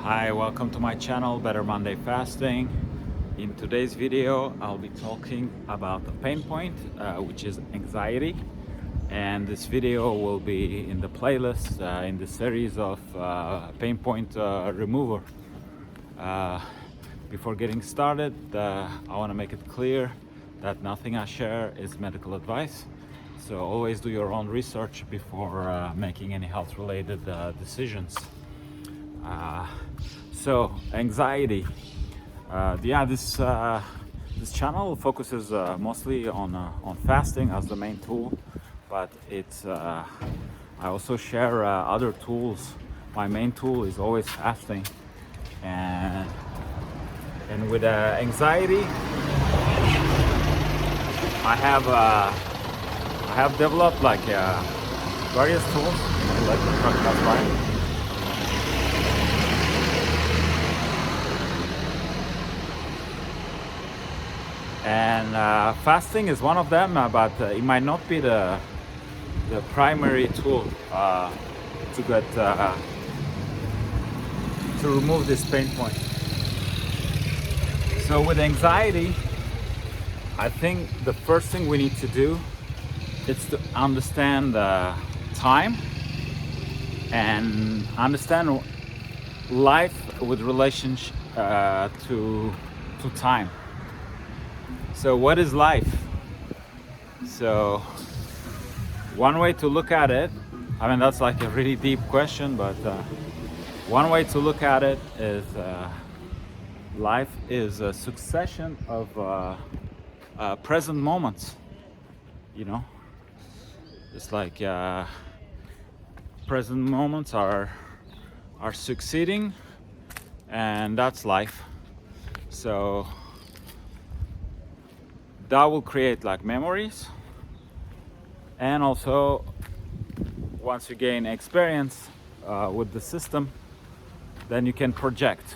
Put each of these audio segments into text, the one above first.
Hi, welcome to my channel, Better Monday Fasting. In today's video, I'll be talking about the pain point, which is anxiety. And this video will be in the playlist in the series of pain point remover. Before getting started, I want to make it clear that nothing I share is medical advice. So always do your own research before making any health-related decisions. So anxiety. This channel focuses mostly on fasting as the main tool, but I also share other tools. My main tool is always fasting, and with anxiety, I have developed like various tools. Let the truck pass by. And fasting is one of them, but it might not be the primary tool to get to remove this pain point. So with anxiety, I think the first thing we need to do is to understand time and understand life with relationship to time. So what is life? So one way to look at it, I mean that's like a really deep question, but one way to look at it is life is a succession of present moments. You know, it's like present moments are succeeding, and that's life. So that will create like memories, and also once you gain experience with the system, then you can project.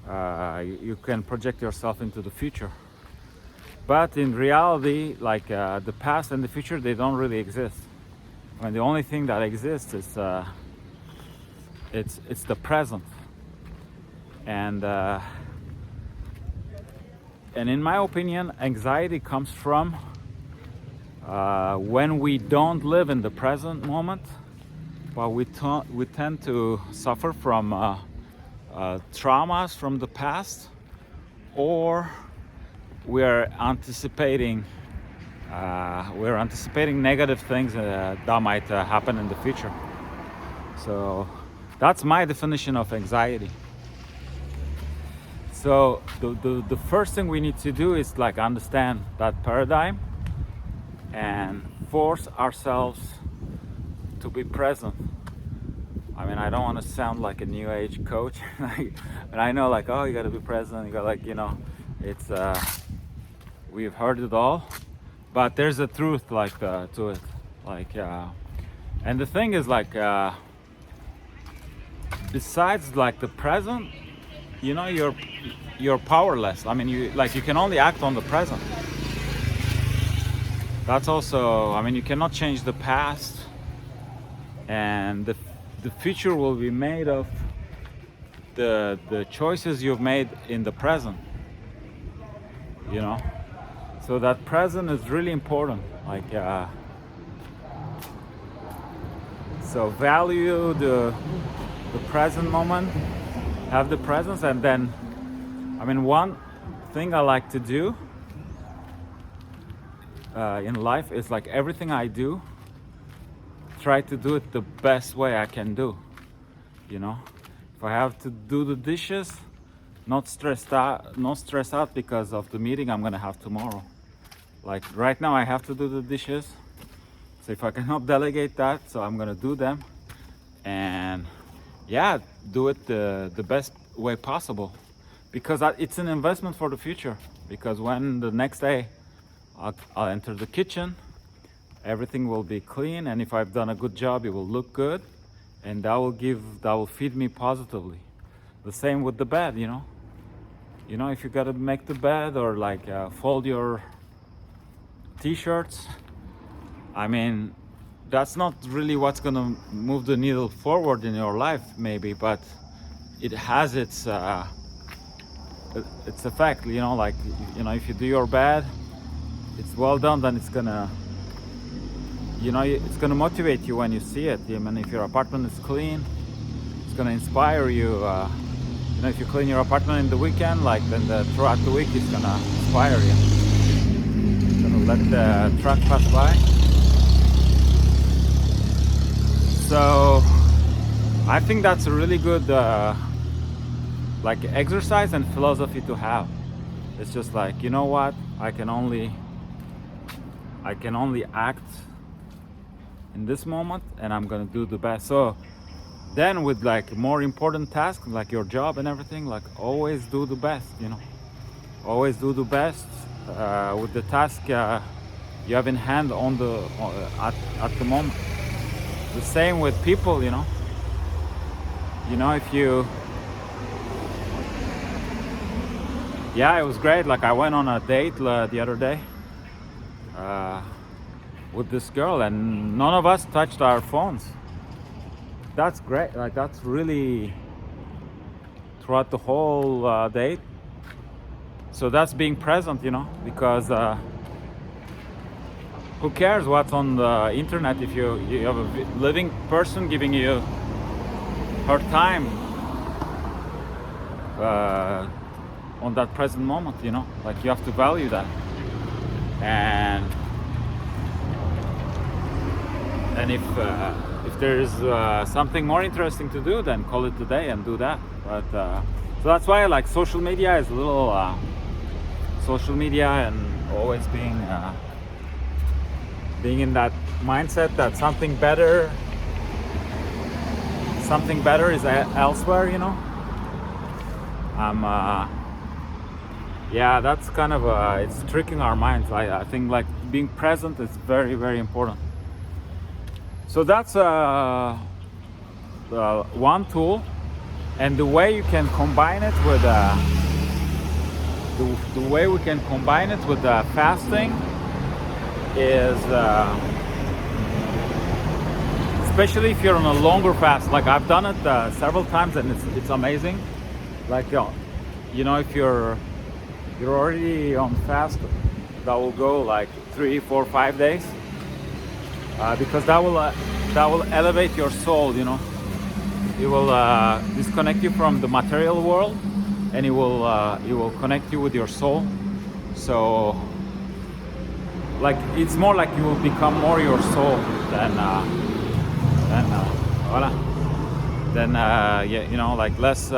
You can project yourself into the future. But in reality, like the past and the future, they don't really exist. I mean, the only thing that exists is it's the present. And in my opinion, anxiety comes from when we don't live in the present moment, but we tend to suffer from traumas from the past, or we're anticipating negative things that might happen in the future. So that's my definition of anxiety. So the first thing we need to do is like understand that paradigm and force ourselves to be present. I mean, I don't want to sound like a new age coach, and I know like, oh, you got to be present. You got like, it's we've heard it all, but there's a truth like to it, like and the thing is like besides like the present, you're powerless. I mean, you can only act on the present. That's also, I mean, you cannot change the past, and the future will be made of the choices you've made in the present. So that present is really important. Like so value the present moment, have the presence, and then, I mean, one thing I like to do in life is like everything I do, try to do it the best way I can do. If I have to do the dishes, not stressed out because of the meeting I'm gonna have tomorrow. Like right now I have to do the dishes, so if I cannot delegate that, so I'm gonna do them, and do it the best way possible, because it's an investment for the future. Because when the next day I'll enter the kitchen, everything will be clean, and if I've done a good job, it will look good, and that will feed me positively. The same with the bed. If you gotta make the bed, or like fold your t-shirts, I mean, that's not really what's gonna move the needle forward in your life, maybe, but it has its effect, you know, like, you know, if you do your bad, it's well done, then it's gonna, you know, it's gonna motivate you when you see it. I mean, if your apartment is clean, it's gonna inspire you. You know, if you clean your apartment in the weekend, like, then throughout the week it's gonna inspire you. Gonna let the truck pass by. So I think that's a really good like exercise and philosophy to have. It's just like, you know what, I can only act in this moment, and I'm gonna do the best. So then with like more important tasks like your job and everything, like always do the best, you know, always do the best with the task you have in hand on the at the moment. The same with people, you know, if you, yeah, it was great. Like I went on a date the other day with this girl, and none of us touched our phones. That's great. Like that's really throughout the whole date. So that's being present, you know, because who cares what's on the internet if you have a living person giving you her time on that present moment, you know, like you have to value that. And if there's something more interesting to do, then call it a day and do that. But so that's why I like social media is a little social media, and always being in that mindset that something better is elsewhere, you know. Yeah, that's kind of it's tricking our minds. I think like being present is very, very important. So that's one tool, and the way you can combine it with the way we can combine it with fasting is especially if you're on a longer fast. Like I've done it several times, and it's amazing. Like you know, if you're already on fast, that will go like 3, 4, 5 days, because that will elevate your soul, you know. It will disconnect you from the material world, and it will connect you with your soul. So like it's more like you will become more your soul than yeah, you know, like less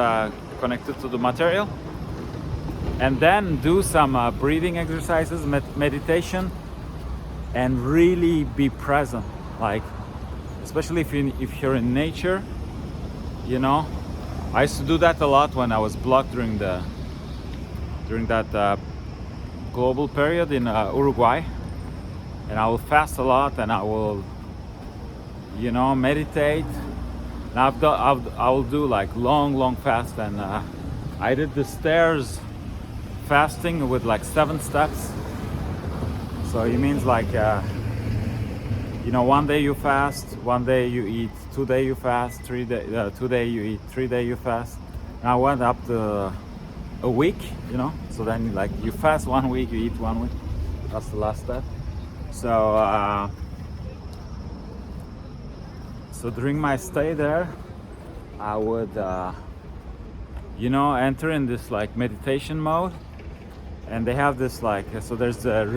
connected to the material. And then do some breathing exercises, meditation, and really be present. Like especially if you're in nature, you know. I used to do that a lot when I was blocked during that global period in Uruguay, and I will fast a lot, and I will, you know, meditate. And I will do like long fast, and I did the stairs fasting with like 7 steps. So it means like you know, one day you fast, one day you eat, 2 days you fast, 2 days you eat, 3 days you fast. And I went up to a week, you know. So then like you fast 1 week, you eat 1 week. That's the last step. So so during my stay there, I would you know, enter in this like meditation mode. And they have this like, so there's the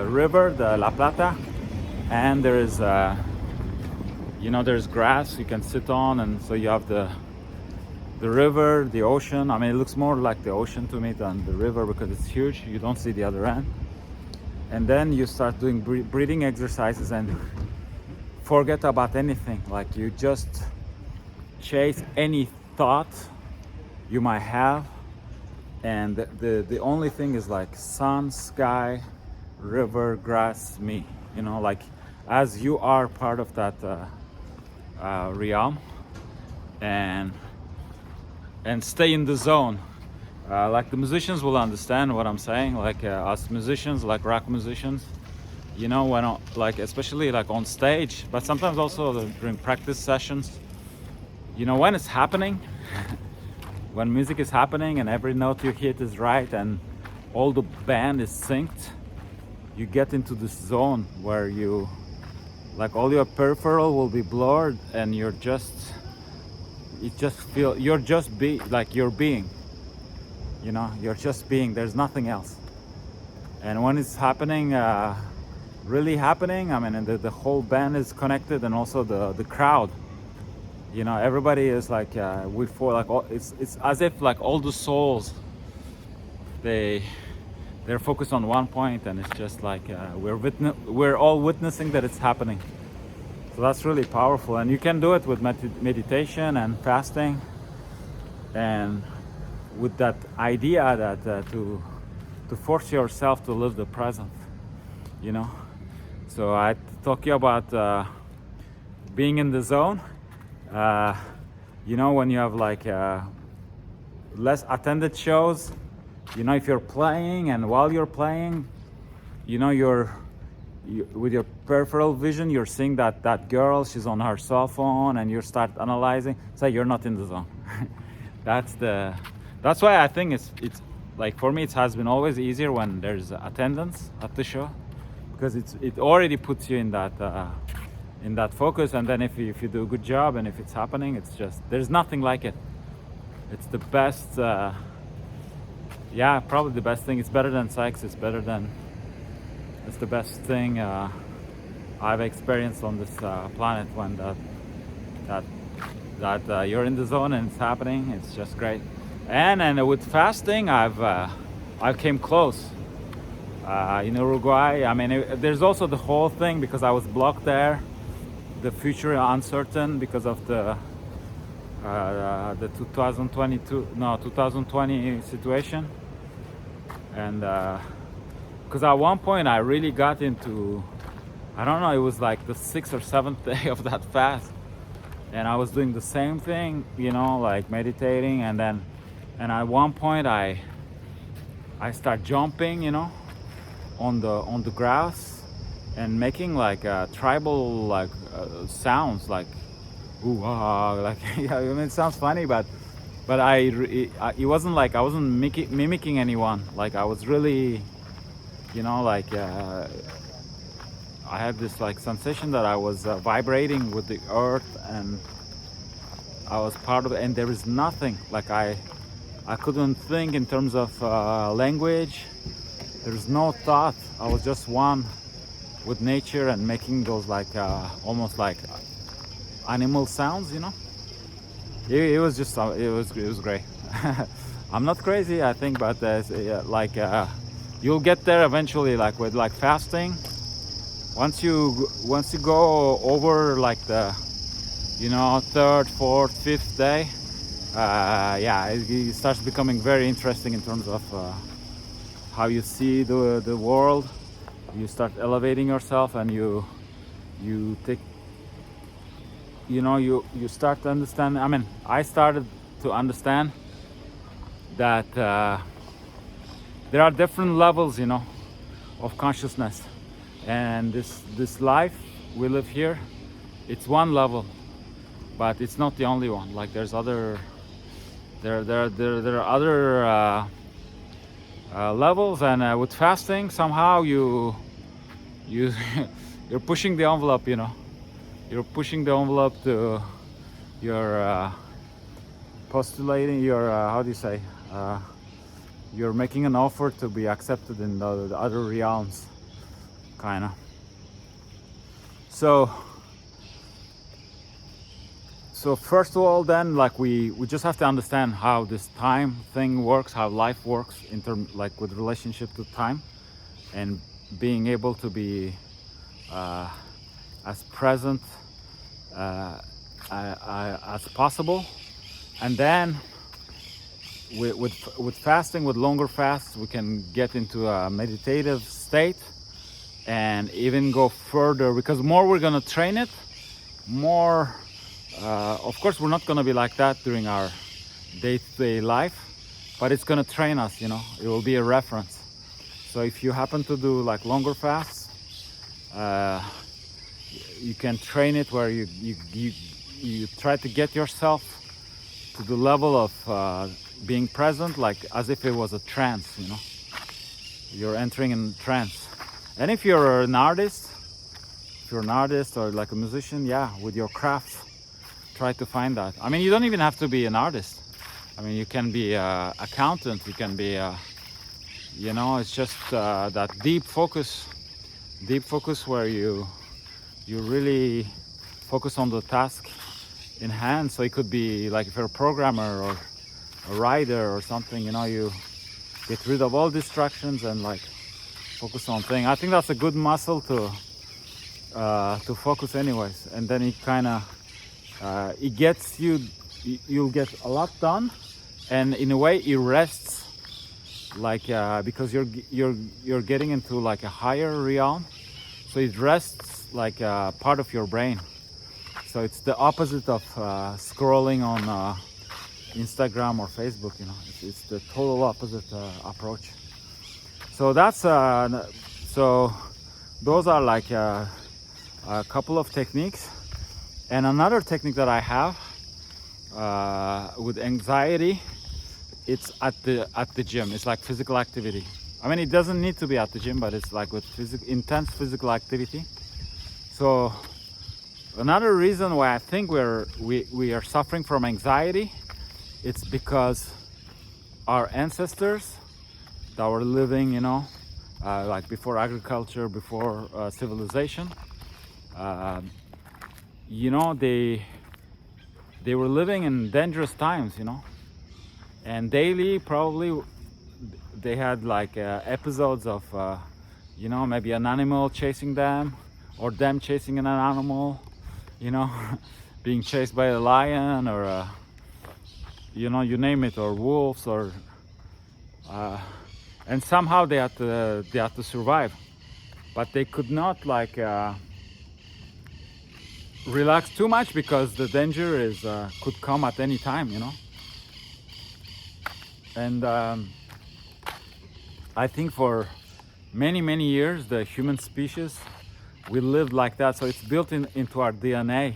river, the La Plata, and there is you know, there's grass you can sit on, and so you have the river, the ocean. I mean, it looks more like the ocean to me than the river because it's huge. You don't see the other end. And then you start doing breathing exercises and forget about anything. Like you just chase any thought you might have, and the only thing is like sun, sky, river, grass, me, you know, like as you are part of that realm, and stay in the zone. Like the musicians will understand what I'm saying, like us musicians, like rock musicians, you know, when like especially like on stage, but sometimes also during practice sessions, you know, when it's happening when music is happening and every note you hit is right and all the band is synced, you get into this zone where you, like, all your peripheral will be blurred and you're just you're being, you know, you're just being, there's nothing else. And when it's happening, really happening, I mean, and the whole band is connected, and also the crowd, you know, everybody is like it's as if like all the souls, they're focused on one point, and it's just like we're all witnessing that it's happening. So that's really powerful, and you can do it with meditation and fasting, and with that idea that to force yourself to live the present, you know. So I talk you about being in the zone. You know, when you have like less attended shows, you know, if you're playing and while you're playing, you know, with your peripheral vision, you're seeing that girl, she's on her cell phone, and you start analyzing. So you're not in the zone. That's why I think it's like, for me, it has been always easier when there's attendance at the show, because it already puts you in that focus. And then if you do a good job and if it's happening, it's just, there's nothing like it. It's the best. Yeah, probably the best thing. It's better than sex. It's the best thing I've experienced on this planet, when that you're in the zone and it's happening. It's just great. And with fasting, I've came close. In Uruguay, I mean, there's also the whole thing, because I was blocked there. The future uncertain because of the 2020 situation. And because at one point I really got into, I don't know, it was like the 6th or 7th day of that fast, and I was doing the same thing, you know, like meditating, and at one point I start jumping, you know, on the grass, and making like tribal like sounds, like ooh ah, like yeah, I mean, it sounds funny, but it wasn't like I wasn't mimicking anyone. Like I was really, you know, like I had this like sensation that I was vibrating with the earth, and I was part of it, and there is nothing, like I couldn't think in terms of language. There's no thought. I was just one with nature and making those like almost like animal sounds, you know. It was just it was great. I'm not crazy, I think, but like you'll get there eventually, like with like fasting. Once you go over like the, you know, 3rd, 4th, 5th day, yeah, it starts becoming very interesting in terms of how you see the world. You start elevating yourself, and you take, you know, you start to understand. I mean, I started to understand that there are different levels, you know, of consciousness, and this life we live here, it's one level, but it's not the only one. Like there's other, there are other levels, and with fasting, somehow you're pushing the envelope, you know. You're pushing the envelope to your postulating your how do you say, you're making an offer to be accepted in the other realms, kind of. So first of all, then, like we just have to understand how this time thing works, how life works in terms, like with relationship to time, and being able to be as present as possible. And then with fasting, with longer fasts, we can get into a meditative state and even go further, because more we're gonna train it, more of course we're not gonna be like that during our day-to-day life, but it's gonna train us, you know. It will be a reference. So if you happen to do like longer fasts, you can train it where you try to get yourself to the level of being present, like as if it was a trance, you know. You're entering in trance. And if you're an artist, or like a musician, yeah, with your craft, try to find that. I mean, you don't even have to be an artist. I mean, you can be an accountant, you can be, you know, it's just that deep focus where you really focus on the task in hand. So it could be like if you're a programmer or a writer or something, you know, you get rid of all distractions and like focus on thing. I think that's a good muscle to focus anyways, and then it kind of it gets you'll get a lot done, and in a way it rests, like because you're getting into like a higher realm, so it rests like part of your brain. So it's the opposite of scrolling on Instagram or Facebook, you know. It's the total opposite approach. So that's so those are like a couple of techniques. And another technique that I have with anxiety, it's at the gym. It's like physical activity. I mean, it doesn't need to be at the gym, but it's like with intense physical activity. So another reason why I think we are suffering from anxiety, it's because our ancestors that were living, you know, like before agriculture, before civilization, you know, they were living in dangerous times, you know, and daily probably they had like episodes of, you know, maybe an animal chasing them, or them chasing an animal, you know, being chased by a lion, or you know, you name it, or wolves, or and somehow they had to survive, but they could not like relax too much, because the danger is could come at any time, you know. And I think for many years the human species, we lived like that. So it's built into our DNA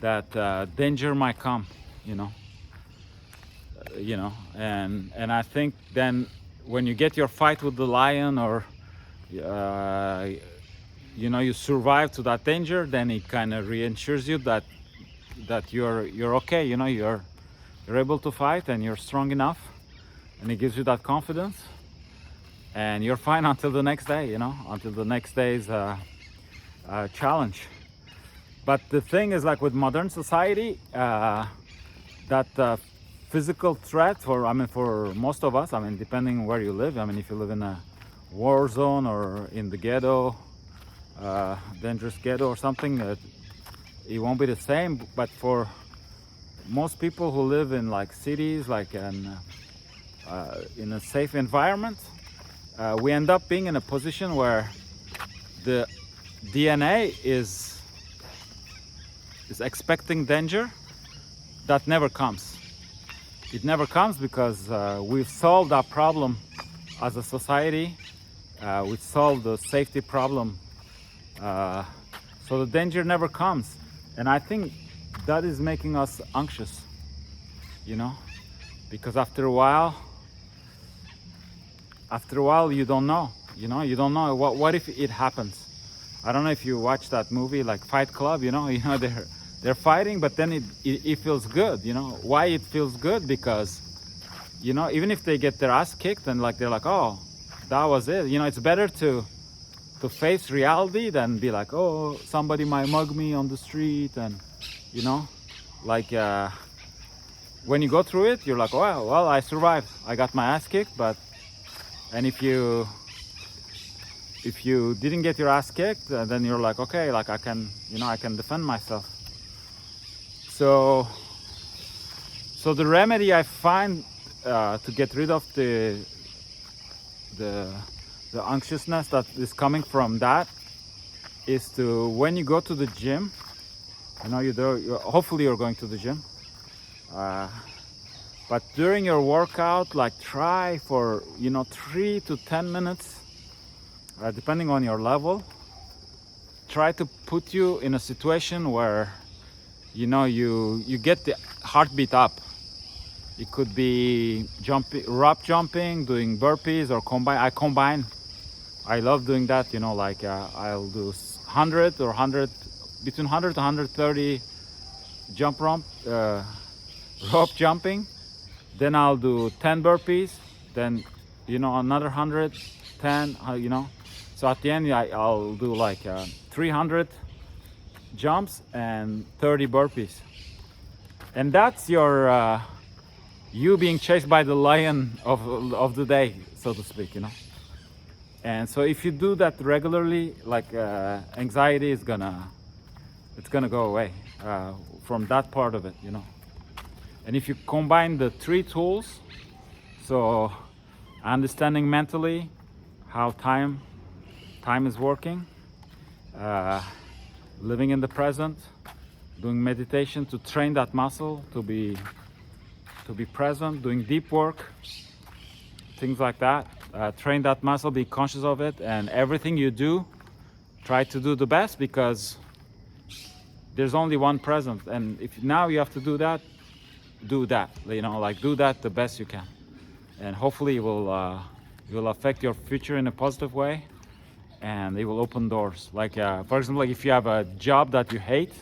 that danger might come, you know. And I think then when you get your fight with the lion, or you know, you survive to that danger, then it kind of reassures you that you're okay, you know, you're able to fight and you're strong enough, and it gives you that confidence, and you're fine until the next day, you know, until the next day's challenge. But the thing is, like with modern society, that physical threat for most of us, I mean, depending where you live, I mean, if you live in a war zone or in the ghetto, dangerous ghetto or something, it won't be the same. But for most people who live in like cities, like in a safe environment, we end up being in a position where the DNA is expecting danger that never comes. It never comes because we've solved that problem as a society. We've solved the safety problem, so the danger never comes. And I think that is making us anxious, you know, because after a while you don't know, you what if it happens. I don't know if you watch that movie like Fight Club, you know, they're fighting, but then it feels good, you know. Why it feels good? Because, you know, even if they get their ass kicked and like they're like, oh, that was it, you know. It's better to face reality than be like, oh, somebody might mug me on the street, and you know, like when you go through it, you're like, oh well, I survived, I got my ass kicked. And if you didn't get your ass kicked, then you're like, okay, like I can defend myself. So the remedy I find to get rid of the anxiousness that is coming from that is to, when you go to the gym, you know, hopefully you're going to the gym, but during your workout, like try for, you know, 3 to 10 minutes, depending on your level, try to put you in a situation where, you know, you get the heartbeat up, It could be jumping, rope jumping, doing burpees, or combine. I combine. I love doing that. You know, like I'll do 100 or 100, between 100 to 130 jump rope jumping. Then I'll do 10 burpees. Then, you know, another 100, 10. You know, so at the end I'll do like 300 jumps and 30 burpees. And that's your you being chased by the lion of the day, so to speak, you know. And so if you do that regularly, like anxiety is gonna go away from that part of it, you know. And if you combine the three tools, so understanding mentally how time is working, living in the present, doing meditation to train that muscle to be present, doing deep work, things like that. Train that muscle, be conscious of it, and everything you do, try to do the best, because there's only one present. And if now you have to do that, you know, like do that the best you can, and hopefully it will affect your future in a positive way, and it will open doors. Like for example, like if you have a job that you hate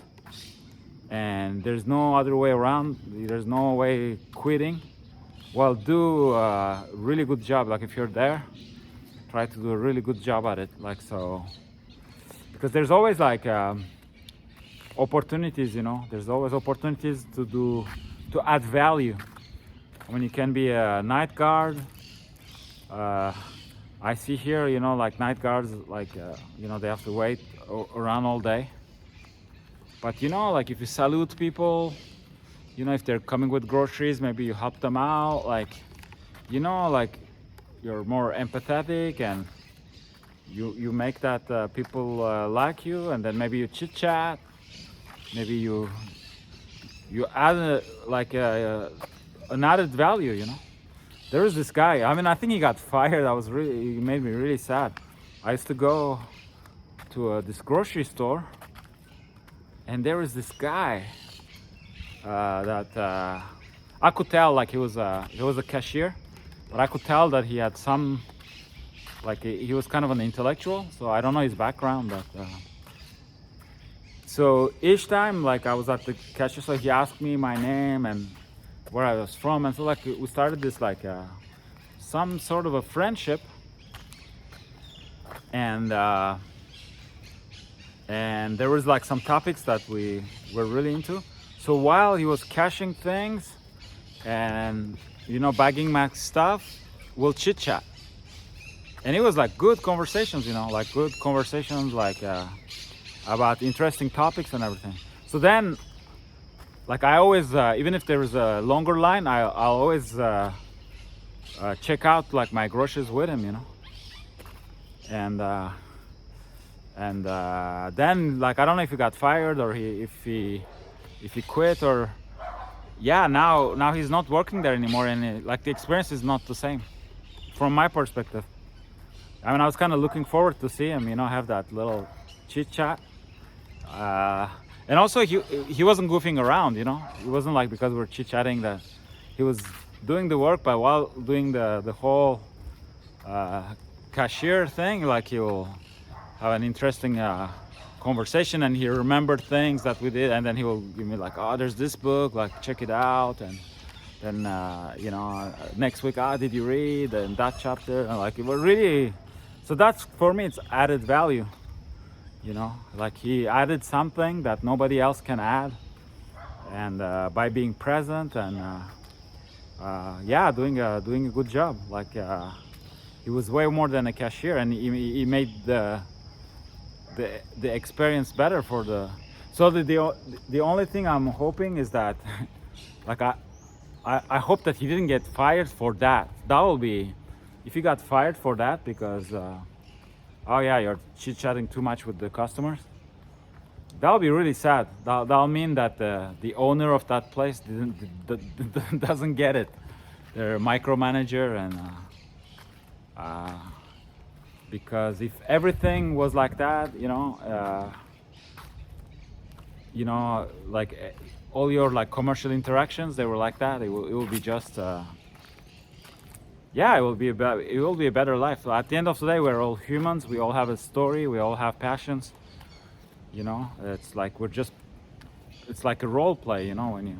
and there's no other way around, there's no way quitting, well, do a really good job. Like if you're there, try to do a really good job at it, like so, because there's always like opportunities, you know, there's always opportunities to add value. I mean, you can be a night guard. I see here, you know, like night guards, like you know, they have to wait around all day. But you know, like if you salute people, you know, if they're coming with groceries, maybe you help them out, like, you know, like you're more empathetic, and you make that people like you, and then maybe you chit chat, maybe you add like an added value, you know. There was this guy, I mean, I think he got fired. He made me really sad. I used to go to this grocery store, and there was this guy that I could tell, like he was a cashier, but I could tell that he had some, like he was kind of an intellectual. So I don't know his background, but so each time, like I was at the cashier, so he asked me my name and where I was from, and so like we started this like some sort of a friendship, and there was like some topics that we were really into. So while he was cashing things and, you know, bagging my stuff, we'll chit chat, and it was like good conversations, you know, like good conversations, like about interesting topics and everything. So then, like I always, even if there is a longer line, I'll always check out like my groceries with him, you know. And then, like, I don't know if he got fired or if he quit, or yeah, now he's not working there anymore, and like the experience is not the same from my perspective. I mean, I was kind of looking forward to see him, you know, have that little chit chat. And also he wasn't goofing around, you know. It wasn't like because we're chit chatting that he was doing the work, but while doing the whole cashier thing, like he will have an interesting conversation, and he remembered things that we did, and then he will give me like, oh, there's this book, like check it out, and then you know, next week, did you read and that chapter, and like it was really, so that's, for me, it's added value, you know, like he added something that nobody else can add, and by being present and yeah, doing a good job, like he was way more than a cashier, and he made the experience better for the. So the only thing I'm hoping is that like I hope that he didn't get fired for that. That will be, if he got fired for that because oh yeah, you're chit-chatting too much with the customers, that'll be really sad. That'll mean that the owner of that place doesn't get it. They're a micromanager, and because if everything was like that, you know, like all your like commercial interactions, they were like that. It will be just yeah, it will be a better life. At the end of the day, we're all humans. We all have a story. We all have passions. You know, it's like it's like a role play. You know, when you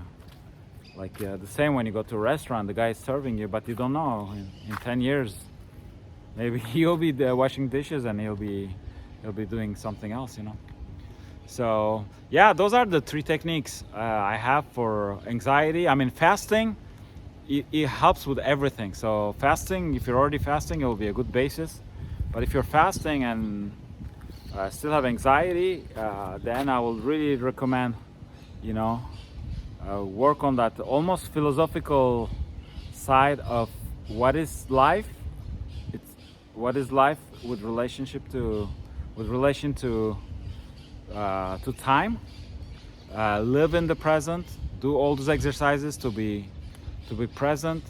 like the same when you go to a restaurant, the guy is serving you, but you don't know in 10 years maybe he'll be washing dishes and he'll be doing something else. You know. So yeah, those are the 3 techniques I have for anxiety. I mean, fasting. It helps with everything. So fasting, if you're already fasting, it will be a good basis. But if you're fasting and still have anxiety, then I will really recommend, you know, work on that almost philosophical side of what is life. It's what is life with relation to time. Live in the present. Do all those exercises to be present.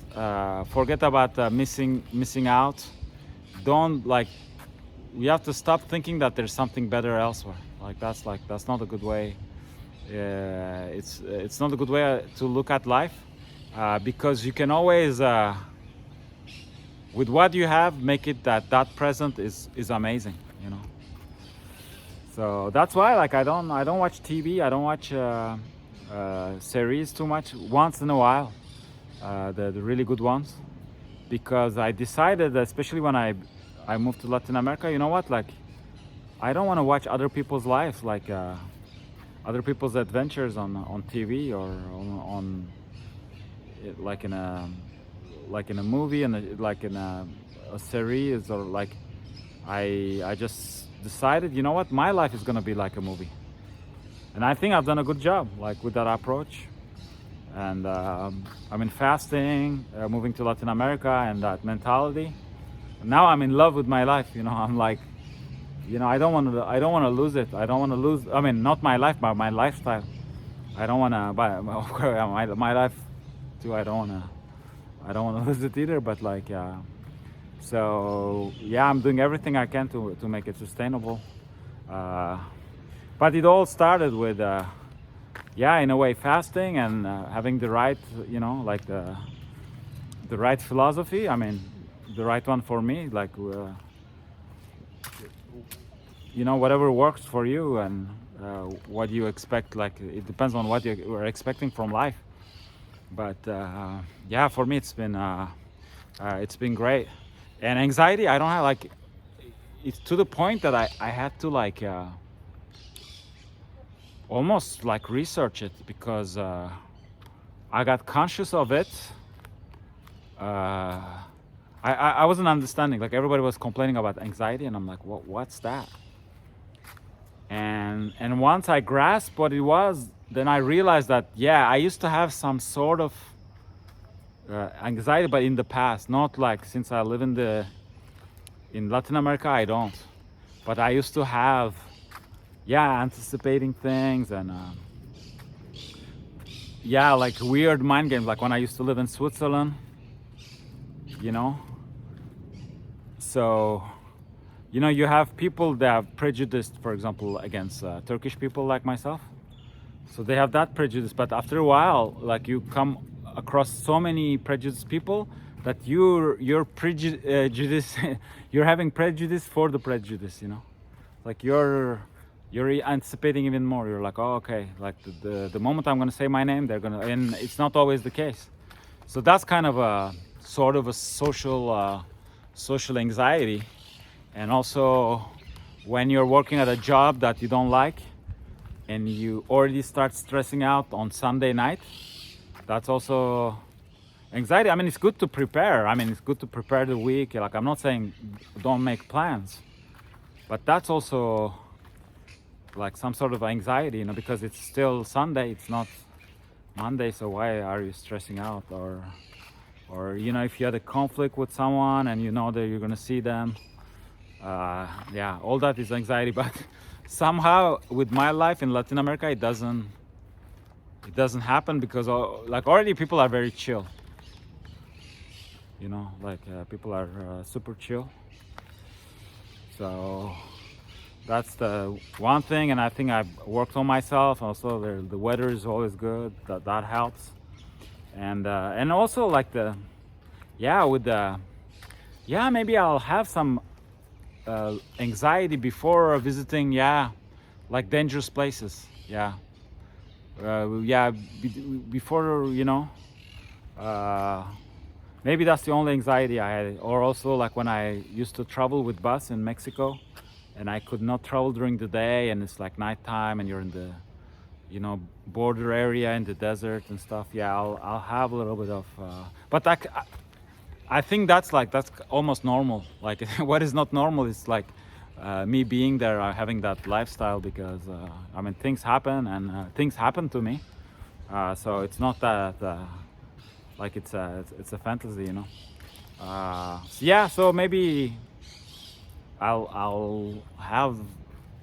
Forget about missing out. Don't like. You have to stop thinking that there's something better elsewhere. That's not a good way. It's not a good way to look at life, because you can always with what you have make it that present is amazing. You know. So that's why like I don't watch TV. I don't watch series too much. Once in a while. The really good ones, because I decided, especially when I moved to Latin America, you know what, like I don't want to watch other people's lives, like other people's adventures on TV or on like in a movie and like in a series, or like I just decided, you know what, my life is gonna be like a movie, and I think I've done a good job like with that approach. And I mean, fasting, moving to Latin America, and that mentality. Now I'm in love with my life. You know, I'm like, you know, I don't want to lose it. I don't want to lose. I mean, not my life, but my lifestyle. I don't want to buy my life too. I don't want to lose it either. But like, so yeah, I'm doing everything I can to make it sustainable. But it all started with. Yeah, in a way, fasting and having the right, you know, like the right philosophy. I mean, the right one for me. Like, you know, whatever works for you and what you expect. Like, it depends on what you are expecting from life. But yeah, for me, it's been great. And anxiety, I don't have like. It's to the point that I had to like. Almost like research it, because I got conscious of it. I wasn't understanding. Like everybody was complaining about anxiety, and I'm like, what's that? And once I grasped what it was, then I realized that yeah, I used to have some sort of anxiety, but in the past, not like since I live in Latin America, I don't. But I used to have. Yeah, anticipating things and yeah, like weird mind games, like when I used to live in Switzerland, you know. So, you know, you have people that have prejudice, for example, against Turkish people like myself. So they have that prejudice, but after a while, like you come across so many prejudiced people that you're prejudice, you're having prejudice for the prejudice, you know. Like you're anticipating even more. You're like, oh, okay, like the moment I'm gonna say my name, they're gonna, and it's not always the case. So that's kind of a sort of a social anxiety. And also when you're working at a job that you don't like and you already start stressing out on Sunday night, that's also anxiety. I mean, it's good to prepare. I mean, it's good to prepare the week. Like, I'm not saying don't make plans, but that's also like some sort of anxiety, you know, because it's still Sunday, it's not Monday, so why are you stressing out? Or you know, if you had a conflict with someone and you know that you're gonna see them, yeah, all that is anxiety. But somehow with my life in Latin America, it doesn't happen, because like already people are very chill, you know, like people are super chill. So That's the one thing, and I think I've worked on myself. Also, the weather is always good. That helps, and also like maybe I'll have some anxiety before visiting like dangerous places. Before maybe that's the only anxiety I had. Or also like when I used to travel with bus in Mexico, and I could not travel during the day, and it's like nighttime, and you're in the border area in the desert and stuff. I'll have a little bit of but I think that's almost normal. Like what is not normal is like me being there, having that lifestyle, because I mean things happen, and things happen to me, so it's not that like it's a fantasy, so maybe I'll have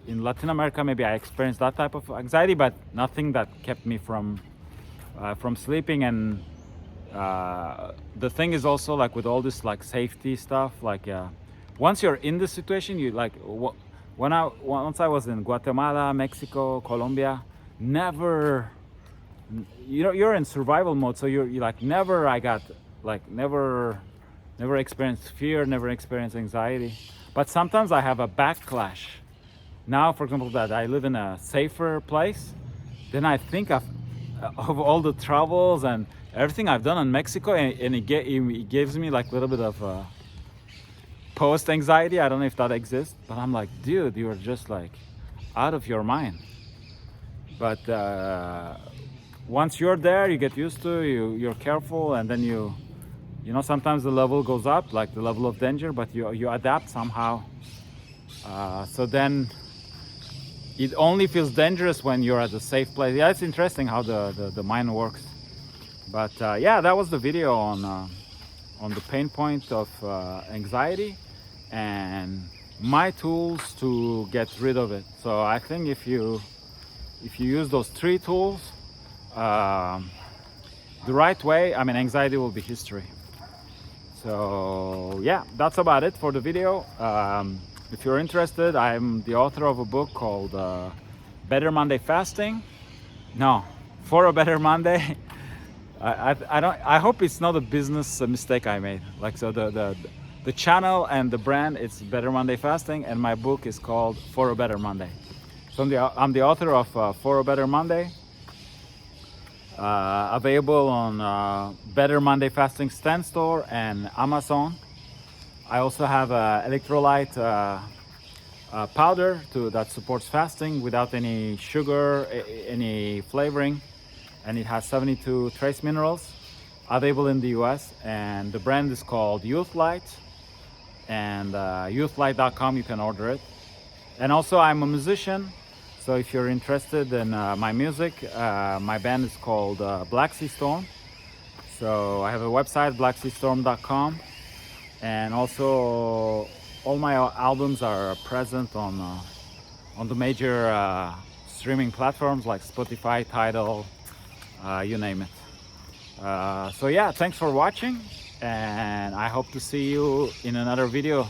in Latin America, maybe I experienced that type of anxiety, but nothing that kept me from sleeping. And the thing is also like with all this like safety stuff, like once you're in the situation, you like once I was in Guatemala, Mexico, Colombia, never, you're in survival mode, so you're like never experienced fear, never experienced anxiety. But sometimes I have a backlash. Now, for example, that I live in a safer place, then I think of all the travels and everything I've done in Mexico, and it gives me like a little bit of post anxiety. I don't know if that exists, but I'm like, dude, you're just like out of your mind. But once you're there, you get used to you're careful, and then sometimes the level goes up, like the level of danger, but you adapt somehow. So then it only feels dangerous when you're at a safe place. Yeah, it's interesting how the mind works. But that was the video on the pain point of anxiety and my tools to get rid of it. So I think if you use those 3 tools the right way, I mean, anxiety will be history. So that's about it for the video. If you're interested, I'm the author of a book called Better Monday Fasting. No, For a Better Monday. I hope it's not a business mistake I made. Like, so the channel and the brand, it's Better Monday Fasting, and my book is called For a Better Monday. So I'm the author of For a Better Monday. Available on Better Monday Fasting Stand Store and Amazon. I also have electrolyte powder that supports fasting without any sugar, any flavoring, and it has 72 trace minerals. Available in the US, and the brand is called YouthLyte, and YouthLyte.com, you can order it. And also I'm a musician, so if you're interested in my music, my band is called Black Sea Storm. So I have a website, blackseastorm.com, and also all my albums are present on the major streaming platforms like Spotify, Tidal, you name it. So thanks for watching, and I hope to see you in another video